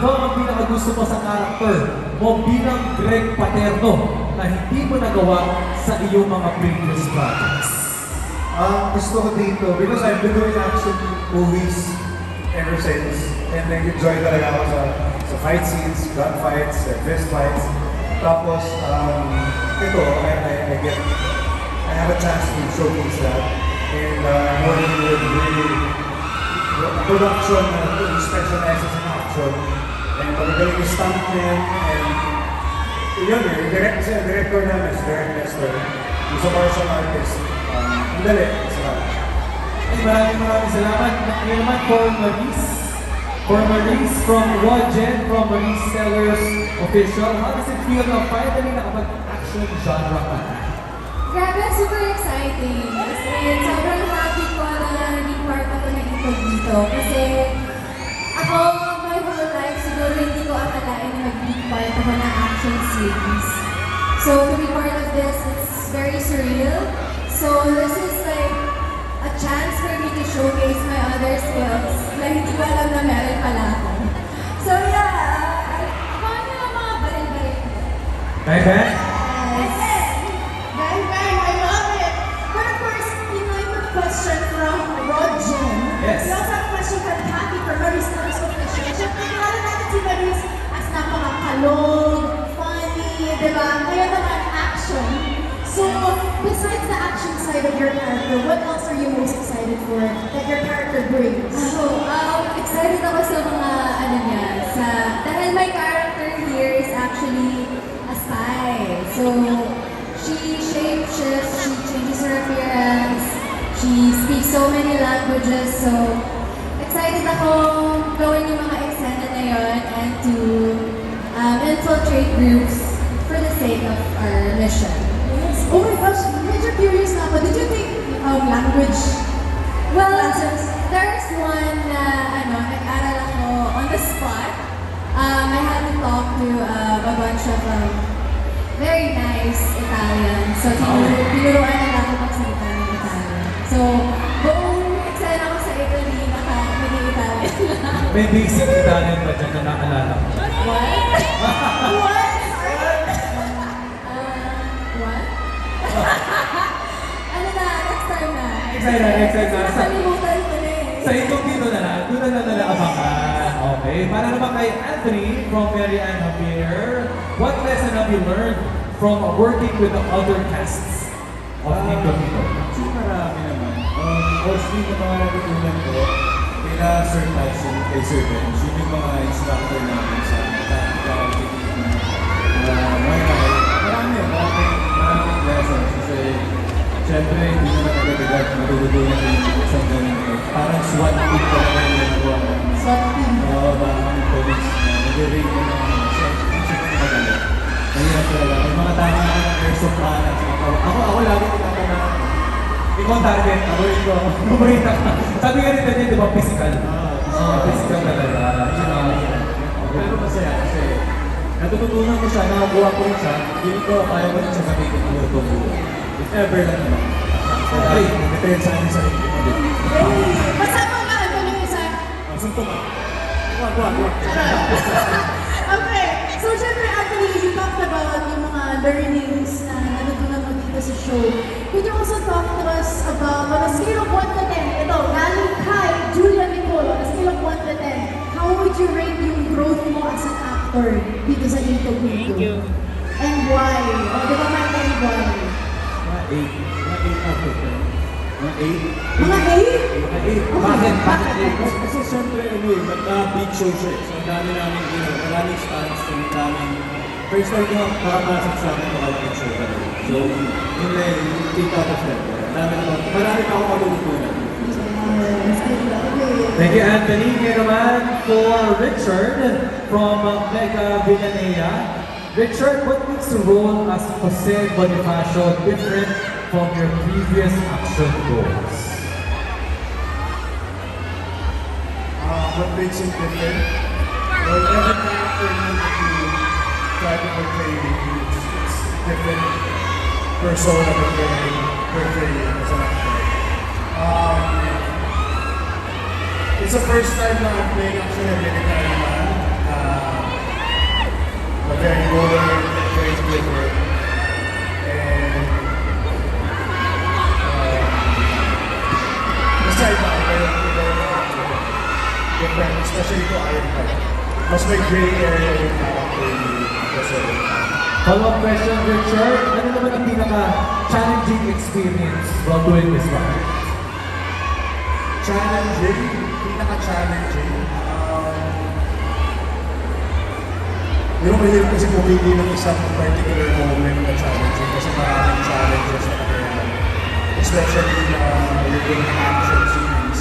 Ano ang pinakagusto mo sa character mo bilang Greg Paterno na hindi mo nagawa sa iyong mga previous projects? Gusto ko dito, because I've been doing action movies ever since. And nag-enjoy talaga ako sa fight scenes, gunfights, fist fights. Tapos, ito, I have a chance to showcase that. And working with really production that specializes in action. And magagaling yung stuntman. And yun eh, director namin, si Derek Nestor. Yung sa martial artist. Ang dali, masarap. Ay, maraming salamat. Ngayon naman for Maurice. For Maurice from Rogen, from Maurice Sellers Official. How does it feel na finally nakapag-action genre ka? Grabe, super exciting. And sobrang happy ko na naging part ako ng Itog dito. Kasi ako, my whole life, siguro hindi ko akalain na mag-big part ako ng action series. So to be part of this, it's very surreal. So this is like a chance for me to showcase my other skills na hindi ko alam na meron pala ako. So yeah, paano yung mga baril-baril? Bang Bang? Bang bang, I love it! But of course, you know, yung question from Rogen. Yes. We also have a question from Kathy from Maurice Sellers Official. Siyempre, kilala natin si Maurice as napakakalog, funny, di ba? Ngayon naman, action. So, besides the action side of your character, what else are you most excited for that your character brings? Excited ako sa mga, dahil my character here is actually a spy. So, she shapeshifts, she changes her appearance, she speaks so many languages, so excited ako gawin yung mga eksena na yun and to infiltrate groups for the sake of our mission. Oh my gosh, medyo curious na ako. Did you take language Well, classes? there's one na nag-aral ako on the spot. I had to talk to a bunch of very nice Italians. So, tinuruan nila ako magsalita ng Italian. So, buong eksena ko sa Italy, naging Italian lang. May basic Italian ba dyan na naalala ko? What? What? What? Ano na, next time na. Excited na. Nakalimutan ko na eh. Sa itong dito na lang, doon na nalaabangan. Okay, para naman kay Anthony from Mary Ann Javier, what lesson have you learned from working with the other casts of Itong dito? Actually, marami naman. Mostly na mga natutunan ko, kila Sir Tyson, kay Sir Benz, yun yung mga instructor namin sa tactical technique na Muay Thai. Maraming lessons kasi syempre hindi naman agad-agad matututunan yung isang ganun eh. Parang SWAT team pa naman yung nagawa mo. SWAT team? Oo, parang police na nag-rate mo ng magalit. Mahirap talaga. May mga tama ako ng airsoft balance. Ako lagi tinatanong. Ikaw ang target, ako ikaw. Paborita ka. Sabi nga rin din, di ba, physical? Physical talaga. Pero masaya kasi natututunan ko siya, nakakuha ko rin siya, hindi ko kaya ko rin siya gamitin ko itong buhay. If ever lang naman. Okay, depende sa akin sa sarili mo din. Masama nga ano yung isa. Suntok ka. Okay, so syempre Anthony, you talked about yung mga learnings na natutunan mo dito sa show. Could you also talk to us about, on a scale of 1 to 10, ito, galing kay Julia Nicole, on a scale of 1 to 10, how would you rate yung growth mo as an actor dito sa Itog Thank you. And why? O, di ba may and why? Mga 8. Mga 8 out of 10. Mga 8. Mga 8? Mga 8. Bakit? Kasi syempre, big show siya. So, ang dami namin, maraming stars, ang daming first time ko makapasok sa akin, makalapit show talaga. So, yun na yung 8 out of 10. Marami pa ako matututunan. Thank you, Anthony. Ngayon naman for Richard from Mega Villanea. Richard, what makes the role as Jose Bonifacio different from your previous action roles? What makes it different? Well, every character that you try to portray, it's different persona that you're portraying as an actor. It's the first time na I'm playing actually a military man. ko Iron Man. Mas may gray area yung character ni Jose. Follow-up question, Richard. Ano naman ang pinaka-challenging experience while doing this one? Challenging, pinaka-challenging. Yung mahirap kasi pumili ng isang particular moment na challenging kasi maraming challenges na kaya especially na you're doing an action series.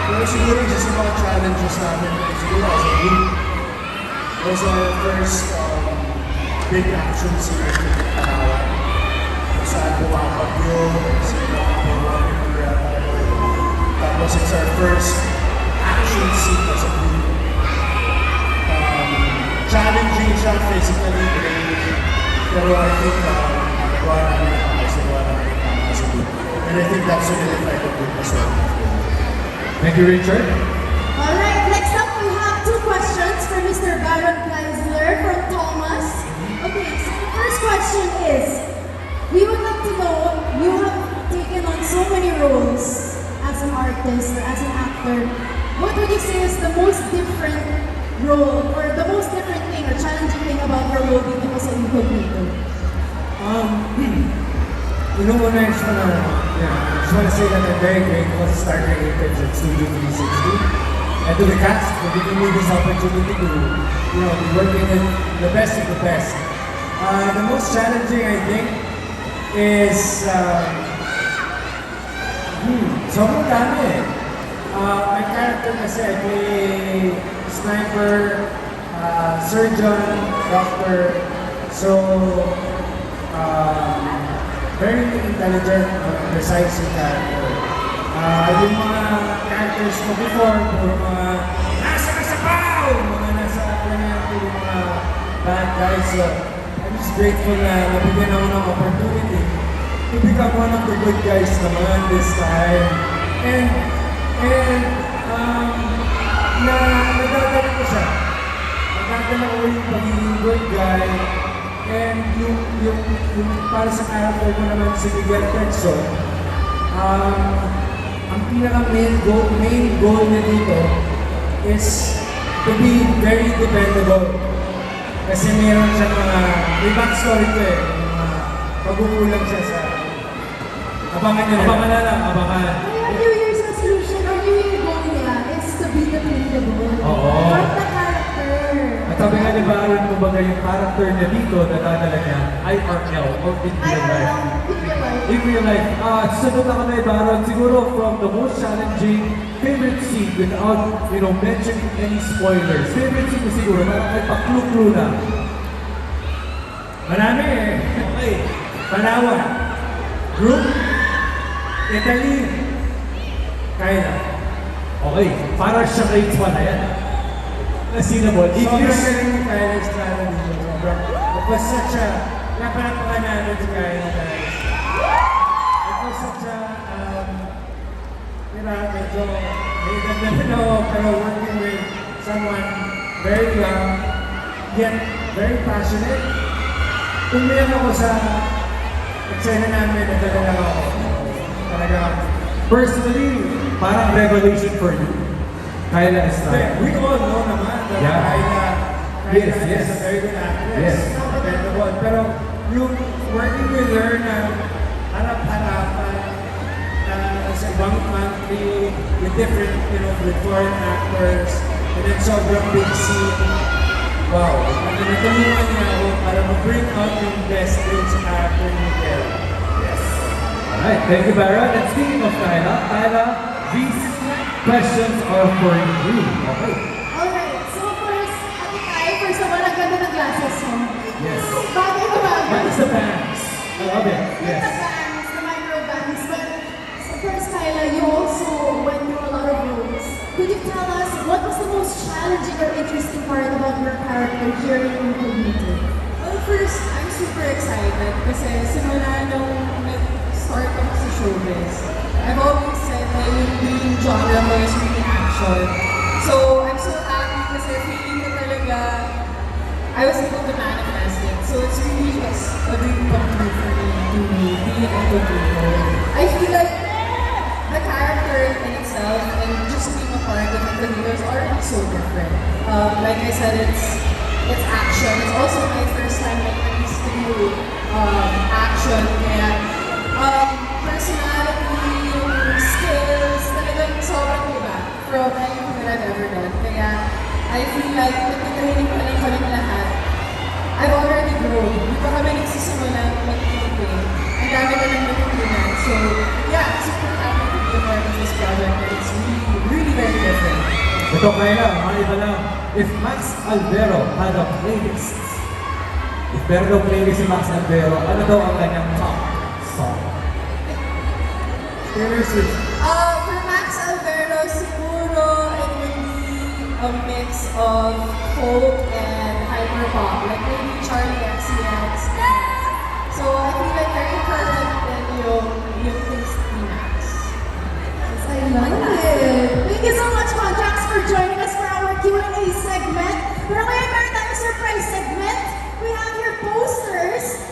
Pero siguro isa sa mga challenges namin ay siguro as a group was our first big action series with Panawan. Kung saan bumabagyo, sila tapos it's our first action scene as a group. Challenging siya physically, pero I think nagawa namin as a group. And I think that's a good effect of group as well. Thank you, Richard. Alright, next up we have two questions for Mr. Baron Kleisler from Thomas. Okay, so the first question is, we would like to know, you have taken on so many roles as an artist or as an actor. What would you say is the most different role or the most different thing or challenging thing about your role dito sa Incognito? Una, I just wanna say that I'm very grateful to Star Creatives at Studio 360 and to the cast for giving me this opportunity to, be working with the best of the best. The most challenging, I think, is sobrang dami. My character kasi I play sniper, surgeon, doctor, so very intelligent, precise yung character. Yung mga characters ko before, puro mga nasa kasapaw! Mga nasa planete, yung mga bad guys. So, I'm just grateful na nabigyan ako ng opportunity to become one of the good guys naman this time. And nadadala ko siya. Nadadala ko yung pagiging good guy. And yung para sa character ko naman si Miguel Petson, ang pinaka-main goal niya dito is to be very dependable. Kasi meron siya may backstory ko pag-uulang siya sa abangan niya. Abangan na lang, abangan. Kaya New Year's resolution or New Year goal nila is to be dependable. Oo. From the character. At sabi nga ni Baron, kumbaga yung character niya dito, nadadala niya, IRL, or in real life. In real life, sunod na kami, Baron, siguro from the most challenging favorite scene without, mentioning any spoilers. Favorite scene ko siguro, parang may pa-clue na. Marami eh. Okay. Palawan. Group. Italy. Kaya. Okay, para siya grades 1 na yan. Asinable. Sobrang English. galing ni Kyle Estrada dito. Sobrang. It was such a... Napanapakan namin si Kyle Estrada. It was such a... medyo... May naglaman ako, pero working with someone very young, yet very passionate. Umiyak ako sa eksena namin, nadala lang ako. Talaga. Personally, parang revelation for you. Kyla Estrada. We all know naman that Yeah. Kyla Yes, is yes. a very good actress. Yes. Dependable. Pero yung working with her na harap-harapan sa ibang country with different, with foreign actors and then sobrang big scene. Wow. Natulungan niya ako para ma-bring out yung best din sa character ni Miguel. Yes. Alright, thank you, Baron. And speaking of Kyla, these questions are for you. Okay. Alright, so first, first of all, ang ganda ng glasses mo. Yes. Bagay na bagay. That is the bands. I love it. Yes. The bands, the micro bands. But so first, Kyla, you also went through a lot of roles. Could you tell us what was the most challenging or interesting part about your character here in Incognito? Well, first, I'm super excited kasi simula nung nag-start ako sa showbiz, I've always said na yung dream genre mo is really action. So, I'm so happy kasi feeling ko talaga I was able to manifest it. So, it's really just a dream come true for me to be in Incognito. I feel like the character in itself and just being a part of the leader is already so different. Like I said, it's action. It's also my first time like at least to do action. Kaya personality, yung skills, talagang sobrang iba from anything that I've ever done. Kaya I feel like nagtitraining pa lang kami lahat. I've already grown. Hindi pa kami nagsisimula mag-train. Ang dami na lang natutunan. So, yeah, super happy to be a part of this project. And it's really, really very different. Ito kaya mga iba lang. If Max Albero had a playlist, if meron daw playlist si Max Albero, ano daw ang kanyang top song? Taylor Swift. For Max Alvero, siguro it would be a mix of folk and hyperpop. Like maybe Charlie XCX. So I feel like very current and yung taste ni Max. I love it. Thank you so much, Contracts, for joining us for our Q&A segment. Pero ngayon, meron tayong surprise segment. We have your posters